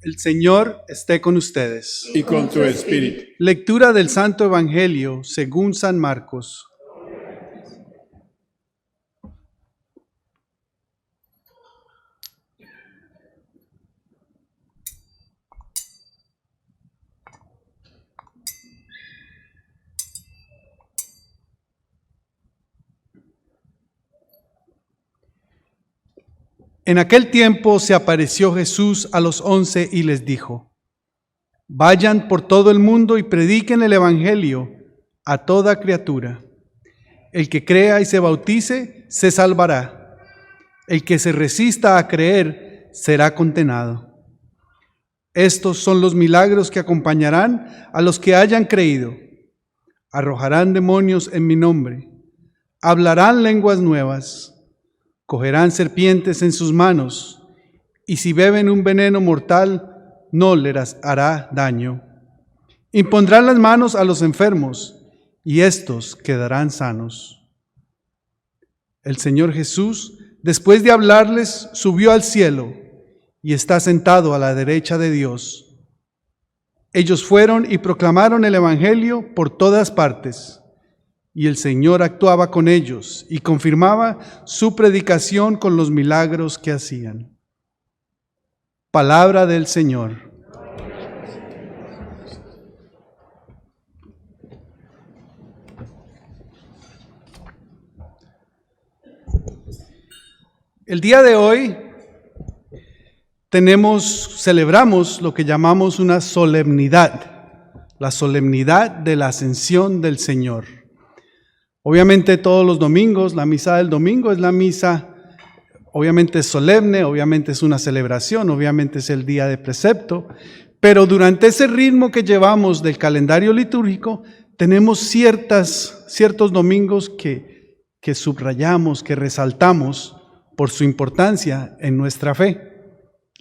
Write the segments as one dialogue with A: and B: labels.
A: El Señor esté con ustedes.
B: Y con tu espíritu.
A: Lectura del Santo Evangelio según San Marcos. En aquel tiempo se apareció Jesús a los 11 y les dijo: Vayan por todo el mundo y prediquen el Evangelio a toda criatura. El que crea y se bautice, se salvará. El que se resista a creer, será condenado. Estos son los milagros que acompañarán a los que hayan creído. Arrojarán demonios en mi nombre. Hablarán lenguas nuevas. Cogerán serpientes en sus manos, y si beben un veneno mortal, no les hará daño. Impondrán las manos a los enfermos, y éstos quedarán sanos. El Señor Jesús, después de hablarles, subió al cielo, y está sentado a la derecha de Dios. Ellos fueron y proclamaron el Evangelio por todas partes. Y el Señor actuaba con ellos y confirmaba su predicación con los milagros que hacían. Palabra del Señor. El día de hoy celebramos lo que llamamos una solemnidad, la solemnidad de la Ascensión del Señor. Obviamente todos los domingos, la misa del domingo es la misa, obviamente es solemne, obviamente es una celebración, obviamente es el día de precepto, pero durante ese ritmo que llevamos del calendario litúrgico, tenemos ciertos domingos que subrayamos, que resaltamos por su importancia en nuestra fe.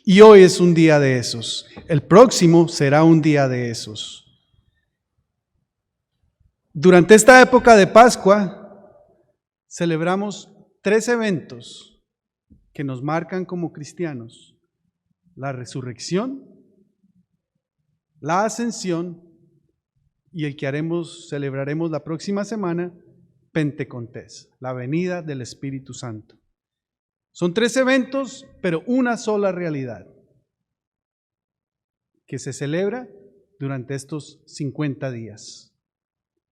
A: Y hoy es un día de esos, el próximo será un día de esos. Durante esta época de Pascua, celebramos 3 eventos que nos marcan como cristianos: la resurrección, la ascensión y el que celebraremos la próxima semana, Pentecostés, la venida del Espíritu Santo. Son 3 eventos, pero una sola realidad, que se celebra durante estos 50 días.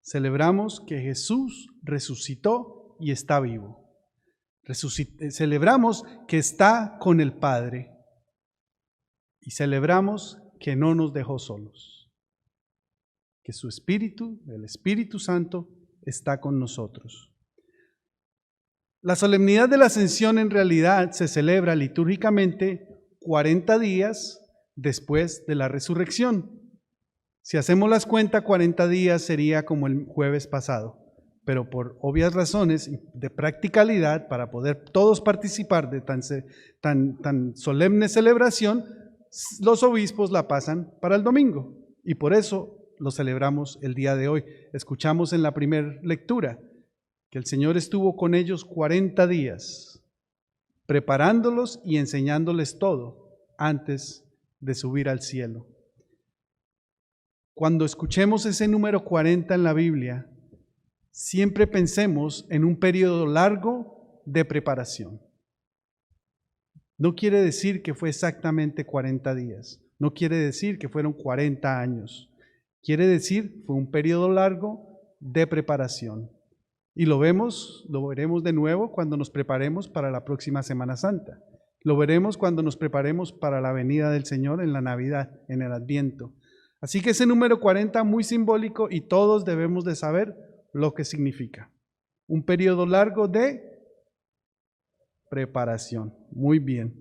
A: Celebramos que Jesús resucitó y está vivo. Celebramos que está con el Padre. Y celebramos que no nos dejó solos. Que su Espíritu, el Espíritu Santo, está con nosotros. La solemnidad de la Ascensión en realidad se celebra litúrgicamente 40 días después de la resurrección. Si hacemos las cuentas, 40 días sería como el jueves pasado, pero por obvias razones de practicalidad, para poder todos participar de tan solemne celebración, los obispos la pasan para el domingo, y por eso lo celebramos el día de hoy. Escuchamos en la primera lectura que el Señor estuvo con ellos 40 días, preparándolos y enseñándoles todo antes de subir al cielo. Cuando escuchemos ese número 40 en la Biblia, siempre pensemos en un periodo largo de preparación. No quiere decir que fue exactamente 40 días, no quiere decir que fueron 40 años, quiere decir fue un periodo largo de preparación. Y lo veremos de nuevo cuando nos preparemos para la próxima Semana Santa. Lo veremos cuando nos preparemos para la venida del Señor en la Navidad, en el Adviento. Así que ese número 40 muy simbólico y todos debemos de saber lo que significa. Un periodo largo de preparación. Muy bien.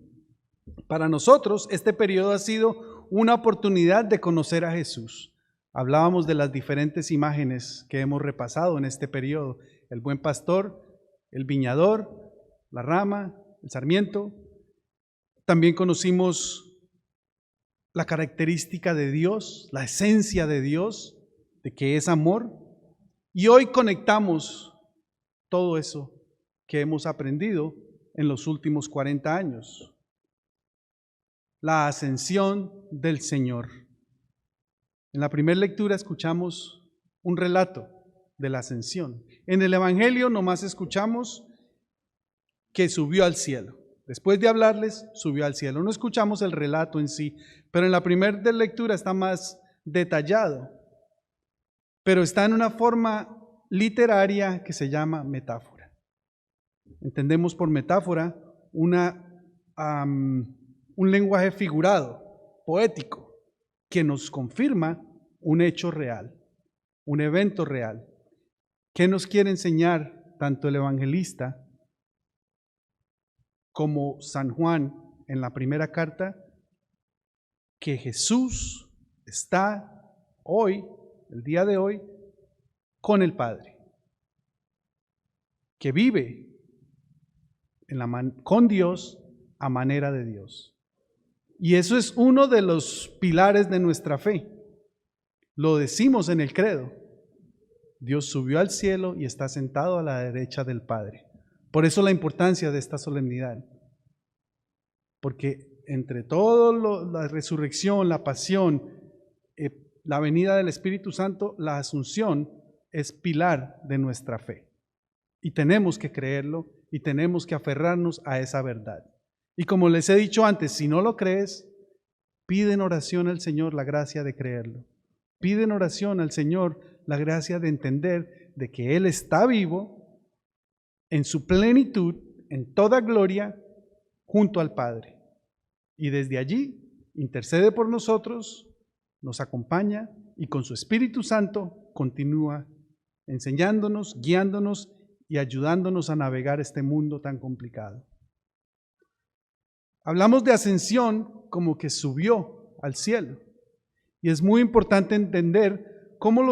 A: Para nosotros este periodo ha sido una oportunidad de conocer a Jesús. Hablábamos de las diferentes imágenes que hemos repasado en este periodo. El buen pastor, el viñador, la rama, el sarmiento. También conocimos la característica de Dios, la esencia de Dios, de que es amor. Y hoy conectamos todo eso que hemos aprendido en los últimos 40 años. la ascensión del Señor. En la primera lectura escuchamos un relato de la ascensión. En el Evangelio nomás escuchamos que subió al cielo. Después de hablarles, subió al cielo. No escuchamos el relato en sí, pero en la primera lectura está más detallado. Pero está en una forma literaria que se llama metáfora. Entendemos por metáfora un lenguaje figurado, poético, que nos confirma un hecho real, un evento real. ¿Qué nos quiere enseñar tanto el evangelista como San Juan en la primera carta? Que Jesús está hoy, el día de hoy, con el Padre, que vive con Dios a manera de Dios. Y eso es uno de los pilares de nuestra fe. Lo decimos en el credo. Dios subió al cielo y está sentado a la derecha del Padre. Por eso la importancia de esta solemnidad. Porque entre todo la resurrección, la pasión, la venida del Espíritu Santo, la asunción es pilar de nuestra fe. Y tenemos que creerlo y tenemos que aferrarnos a esa verdad. Y como les he dicho antes, si no lo crees, pide en oración al Señor la gracia de creerlo. Pide en oración al Señor la gracia de entender de que Él está vivo en su plenitud, en toda gloria, junto al Padre. Y desde allí intercede por nosotros, nos acompaña y con su Espíritu Santo continúa enseñándonos, guiándonos y ayudándonos a navegar este mundo tan complicado. Hablamos de ascensión como que subió al cielo. Y es muy importante entender cómo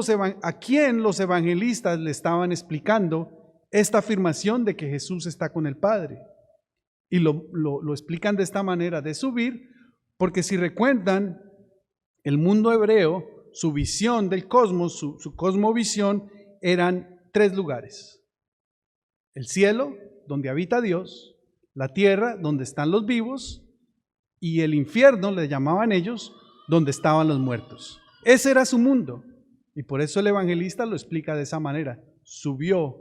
A: a quién los evangelistas le estaban explicando esta afirmación de que Jesús está con el Padre. Y lo explican de esta manera, de subir, porque si recuerdan, el mundo hebreo, su visión del cosmos, su cosmovisión, eran 3 lugares. El cielo, donde habita Dios, la tierra, donde están los vivos, y el infierno, le llamaban ellos, donde estaban los muertos. Ese era su mundo, y por eso el evangelista lo explica de esa manera. Subió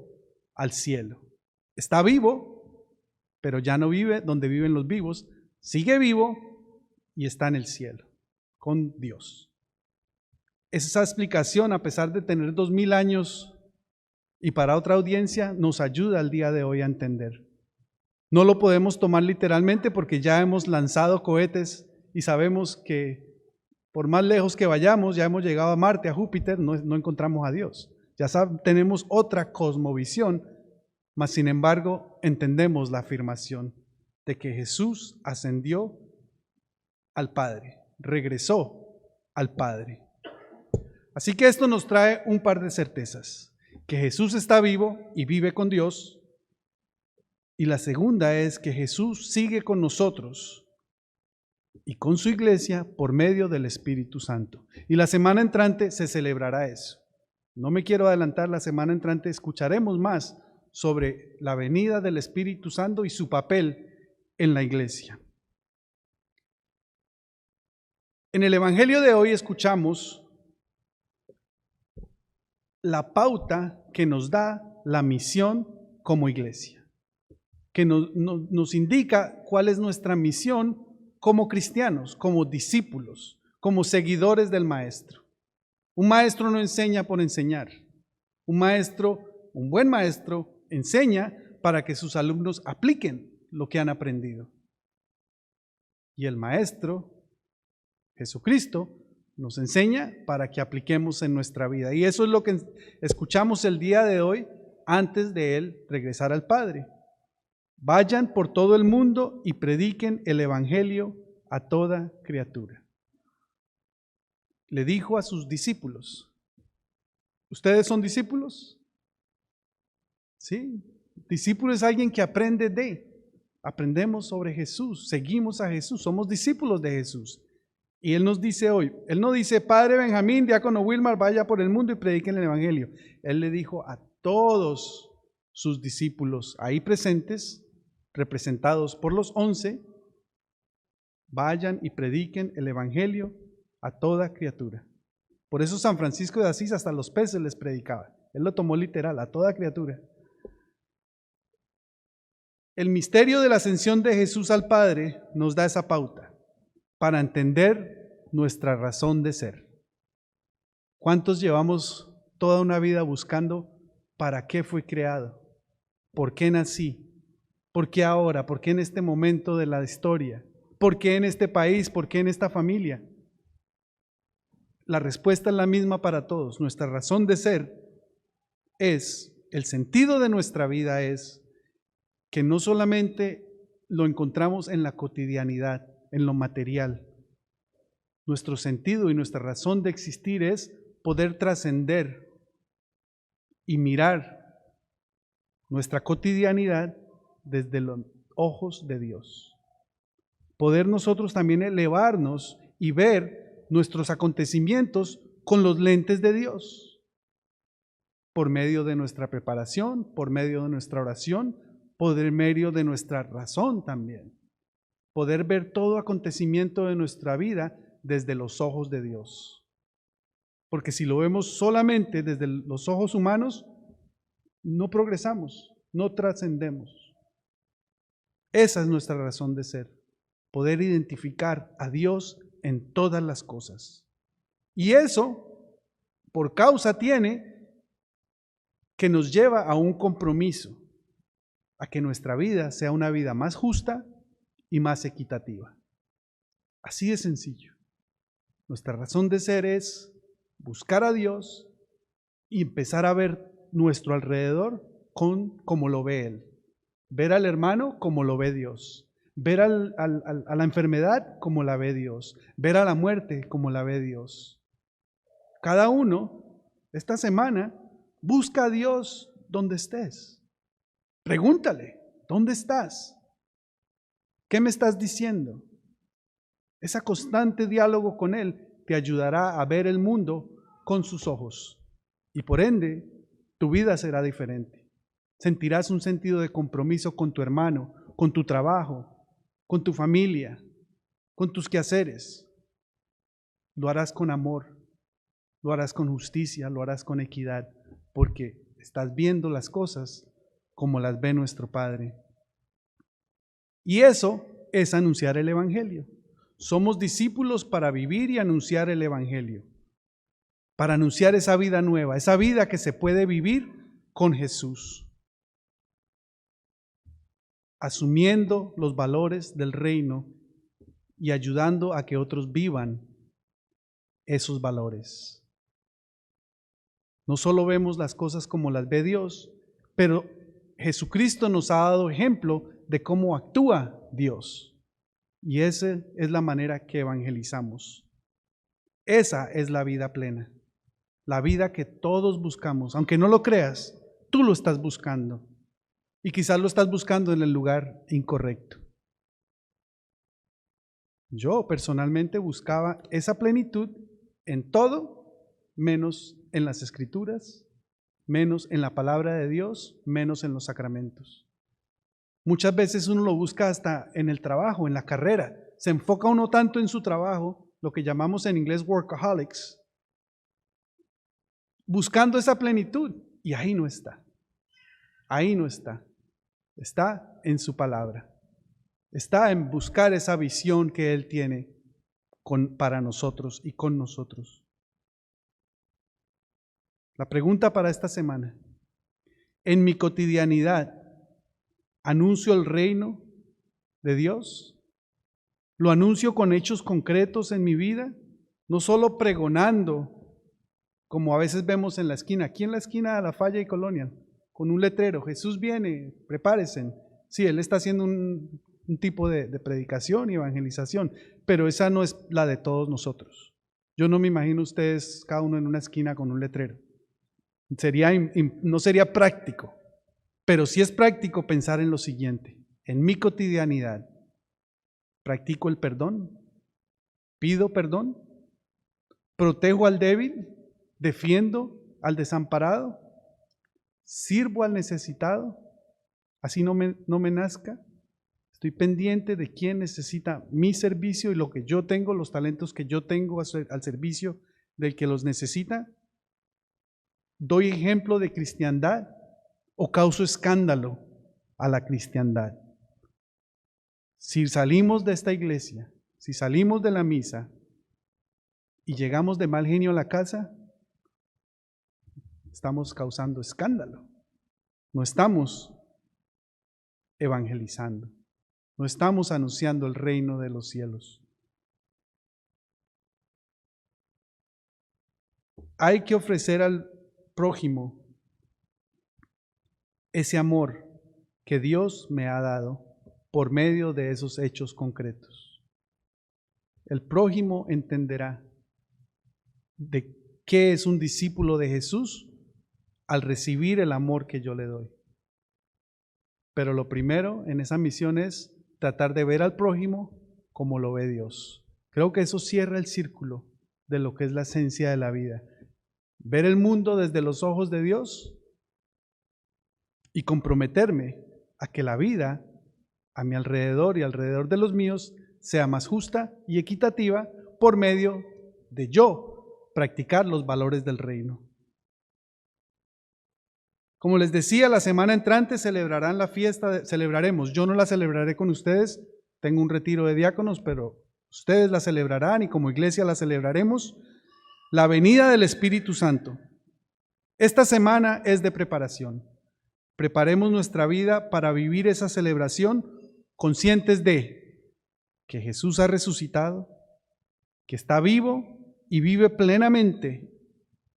A: al cielo. Está vivo, pero ya no vive donde viven los vivos, sigue vivo y está en el cielo, con Dios. Esa explicación, a pesar de tener 2000 años y para otra audiencia, nos ayuda al día de hoy a entender. No lo podemos tomar literalmente porque ya hemos lanzado cohetes y sabemos que por más lejos que vayamos, ya hemos llegado a Marte, a Júpiter, no encontramos a Dios. Ya tenemos otra cosmovisión, mas sin embargo entendemos la afirmación de que Jesús ascendió al Padre, regresó al Padre. Así que esto nos trae un par de certezas, que Jesús está vivo y vive con Dios, y la segunda es que Jesús sigue con nosotros y con su iglesia por medio del Espíritu Santo. Y la semana entrante se celebrará eso. No me quiero adelantar, la semana entrante escucharemos más sobre la venida del Espíritu Santo y su papel en la iglesia. En el Evangelio de hoy escuchamos la pauta que nos da la misión como iglesia, que nos indica cuál es nuestra misión como cristianos, como discípulos, como seguidores del Maestro. Un maestro no enseña por enseñar. Un buen maestro, enseña para que sus alumnos apliquen lo que han aprendido. Y el Maestro, Jesucristo, nos enseña para que apliquemos en nuestra vida. Y eso es lo que escuchamos el día de hoy antes de Él regresar al Padre. Vayan por todo el mundo y prediquen el Evangelio a toda criatura. Le dijo a sus discípulos, ¿ustedes son discípulos? Sí, discípulo es alguien que aprendemos sobre Jesús, seguimos a Jesús, somos discípulos de Jesús. Y Él nos dice hoy, Él no dice, Padre Benjamín, diácono Wilmar, vaya por el mundo y prediquen el Evangelio. Él le dijo a todos sus discípulos ahí presentes, representados por los 11, Vayan y prediquen el evangelio a toda criatura. Por eso San Francisco de Asís hasta los peces les predicaba. Él lo tomó literal, a toda criatura. El misterio de la ascensión de Jesús al Padre nos da esa pauta para entender nuestra razón de ser. ¿Cuántos llevamos toda una vida buscando para qué fui creado? ¿Por qué nací? ¿Por qué ahora? ¿Por qué en este momento de la historia? ¿Por qué en este país? ¿Por qué en esta familia? La respuesta es la misma para todos. Nuestra razón de ser es, el sentido de nuestra vida es que no solamente lo encontramos en la cotidianidad, en lo material. Nuestro sentido y nuestra razón de existir es poder trascender y mirar nuestra cotidianidad desde los ojos de Dios. Poder nosotros también elevarnos y ver nuestros acontecimientos con los lentes de Dios, por medio de nuestra preparación, por medio de nuestra oración, por medio de nuestra razón también. Poder ver todo acontecimiento de nuestra vida desde los ojos de Dios. Porque si lo vemos solamente desde los ojos humanos, no progresamos, no trascendemos. Esa es nuestra razón de ser, poder identificar a Dios en todas las cosas. Y eso, por causa tiene que nos lleva a un compromiso, a que nuestra vida sea una vida más justa y más equitativa. Así de sencillo. Nuestra razón de ser es buscar a Dios y empezar a ver nuestro alrededor como lo ve Él. Ver al hermano como lo ve Dios. Ver a la enfermedad como la ve Dios. Ver a la muerte como la ve Dios. Cada uno, esta semana, busca a Dios donde estés. Pregúntale, ¿dónde estás? ¿Qué me estás diciendo? Ese constante diálogo con Él te ayudará a ver el mundo con sus ojos. Y por ende, tu vida será diferente. Sentirás un sentido de compromiso con tu hermano, con tu trabajo, con tu familia, con tus quehaceres. Lo harás con amor, lo harás con justicia, lo harás con equidad, porque estás viendo las cosas como las ve nuestro Padre. Y eso es anunciar el Evangelio. Somos discípulos para vivir y anunciar el Evangelio, para anunciar esa vida nueva, esa vida que se puede vivir con Jesús, asumiendo los valores del reino y ayudando a que otros vivan esos valores. No solo vemos las cosas como las ve Dios, pero Jesucristo nos ha dado ejemplo de cómo actúa Dios. Y esa es la manera que evangelizamos. Esa es la vida plena, la vida que todos buscamos. Aunque no lo creas, tú lo estás buscando. Y quizás lo estás buscando en el lugar incorrecto. Yo personalmente buscaba esa plenitud en todo, menos en las Escrituras, menos en la palabra de Dios, menos en los sacramentos. Muchas veces uno lo busca hasta en el trabajo, en la carrera. Se enfoca uno tanto en su trabajo, lo que llamamos en inglés workaholics, buscando esa plenitud. Y ahí no está. Ahí no está. Está en su palabra. Está en buscar esa visión que Él tiene para nosotros y con nosotros. La pregunta para esta semana: en mi cotidianidad, ¿anuncio el reino de Dios? ¿Lo anuncio con hechos concretos en mi vida? No solo pregonando, como a veces vemos en la esquina, aquí en la esquina de La Falla y Colonia, con un letrero: Jesús viene, prepárense. Sí, Él está haciendo un tipo de predicación y evangelización, pero esa no es la de todos nosotros. Yo no me imagino ustedes cada uno en una esquina con un letrero. No sería práctico. Pero sí es práctico pensar en lo siguiente: en mi cotidianidad, ¿practico el perdón? ¿Pido perdón? ¿Protejo al débil? ¿Defiendo al desamparado? ¿Sirvo al necesitado? ¿Así no me nazca? Estoy pendiente de quién necesita mi servicio y lo que yo tengo, los talentos que yo tengo al servicio del que los necesita. ¿Doy ejemplo de cristiandad o causo escándalo a la cristiandad? Si salimos de esta iglesia, si salimos de la misa y llegamos de mal genio a la casa, estamos causando escándalo. No estamos evangelizando. No estamos anunciando el reino de los cielos. Hay que ofrecer al prójimo ese amor que Dios me ha dado por medio de esos hechos concretos. El prójimo entenderá de qué es un discípulo de Jesús al recibir el amor que yo le doy. Pero lo primero en esa misión es tratar de ver al prójimo como lo ve Dios. Creo que eso cierra el círculo de lo que es la esencia de la vida. Ver el mundo desde los ojos de Dios y comprometerme a que la vida a mi alrededor y alrededor de los míos sea más justa y equitativa por medio de yo practicar los valores del reino. Como les decía, la semana entrante celebrarán la fiesta, celebraremos. Yo no la celebraré con ustedes, tengo un retiro de diáconos, pero ustedes la celebrarán y como iglesia la celebraremos. La venida del Espíritu Santo. Esta semana es de preparación. Preparemos nuestra vida para vivir esa celebración conscientes de que Jesús ha resucitado, que está vivo y vive plenamente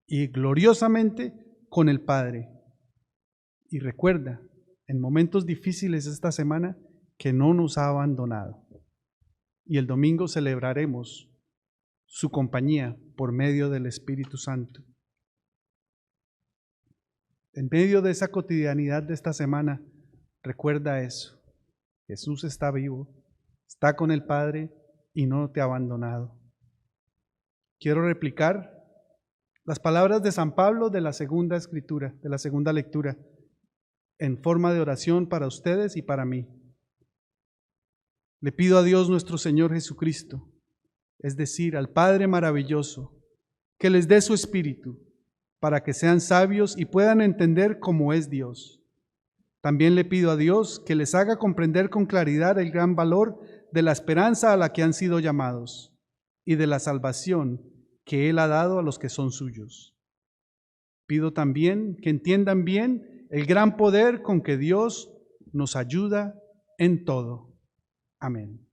A: y gloriosamente con el Padre. Y recuerda, en momentos difíciles esta semana, que no nos ha abandonado. Y el domingo celebraremos su compañía por medio del Espíritu Santo. En medio de esa cotidianidad de esta semana, recuerda eso. Jesús está vivo, está con el Padre y no te ha abandonado. Quiero replicar las palabras de San Pablo de la segunda escritura, de la segunda lectura, en forma de oración para ustedes y para mí. Le pido a Dios nuestro Señor Jesucristo, es decir, al Padre maravilloso, que les dé su Espíritu, para que sean sabios y puedan entender cómo es Dios. También le pido a Dios que les haga comprender con claridad el gran valor de la esperanza a la que han sido llamados y de la salvación que Él ha dado a los que son suyos. Pido también que entiendan bien el gran poder con que Dios nos ayuda en todo. Amén.